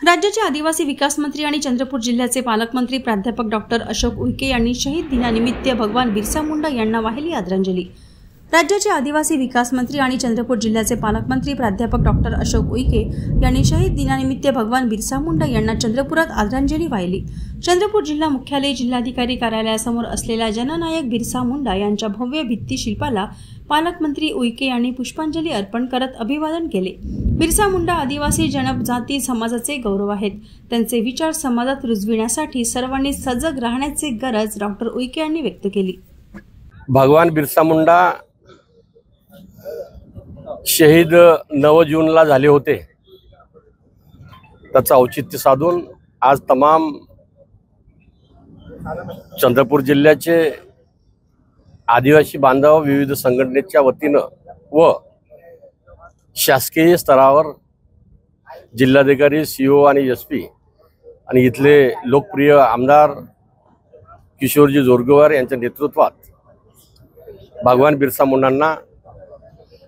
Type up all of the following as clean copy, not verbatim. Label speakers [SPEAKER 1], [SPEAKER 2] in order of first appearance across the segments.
[SPEAKER 1] राज्याचे आदिवासी विकास मंत्री आणि चंद्रपूर जिल्ह्याचे पालकमंत्री प्राध्यापक डॉक्टर अशोक उईके यांनी शहीद दिनानिमित्त भगवान बिरसा मुंडा यांना वाहिली आदरांजली। राज्याचे आदिवासी विकास मंत्री आणि चंद्रपूर जिल्ह्याचे पालकमंत्री प्राध्यापक डॉक्टर अशोक उईके यांनी शहीद दिनानिमित्त भगवान बिरसा मुंडा यांना चंद्रपुरात आदरांजली वाहिली। चंद्रपूर जिल्हा मुख्यालय जिल्हाधिकारी कार्यालयासमोर असलेल्या जननायक बिरसा मुंडा यांच्या भव्य भित्तिशिल्पाला पालकमंत्री उईके यांनी पुष्पांजली अर्पण करत अभिवादन केले। बिरसा मुंडा आदिवासी जनजाती समाजाचे गौरव आहेत। त्यांचे विचार समाजात रुजविण्यासाठी सर्वांनी सजग राहण्याची गरज डॉक्टर उईके यांनी व्यक्त केली।
[SPEAKER 2] भगवान बिरसा मुंडा शहीद 9 जूनला झाले होते। त्याचं औचित्य साधून आज तमाम चंद्रपूर जिल्ह्याचे आदिवासी बांधव विविध संघटनेच्या वतीनं व शासकीय स्तरावर जिल्हाधिकारी सीओ आणि एसपी आणि इथले लोकप्रिय आमदार किशोरजी जोरगेवार यांच्या नेतृत्वात भगवान बिरसा मुंडांना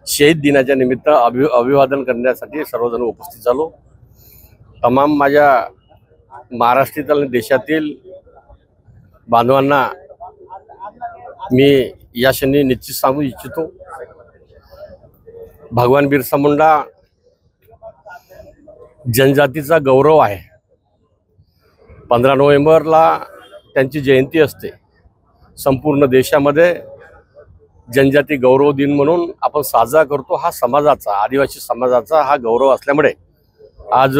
[SPEAKER 2] शहीद दिनाच्या निमित्त अभिवादन करण्यासाठी सर्वजण उपस्थित झालो। तमाम माझ्या महाराष्ट्रातील आणि देशातील बांधवांना मी या क्षणी निश्चित सांगू इच्छितो, भगवान बिरसा मुंडा जनजातीचा गौरव आहे। 15 नोव्हेंबरला त्यांची जयंती असते। संपूर्ण देशामध्ये जनजाती गौरव दिन म्हणून आपण साजरा करतो। हा समाजाचा, आदिवासी समाजाचा हा गौरव असल्यामुळे आज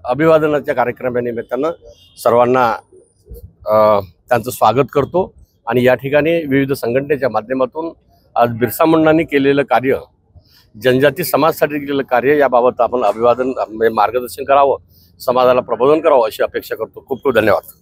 [SPEAKER 2] अभिवादनाच्या कार्यक्रमानिमित्तानं सर्वांना त्यांचं स्वागत करतो आणि या ठिकाणी विविध संघटनेच्या माध्यमातून आज बिरसा मुंडांनी केलेलं कार्य, जनजाती समाजासाठी केलेलं कार्य याबाबत आपण अभिवादन मार्गदर्शन करावं, समाजाला प्रबोधन करावं अशी अपेक्षा करतो। खूप खूप धन्यवाद।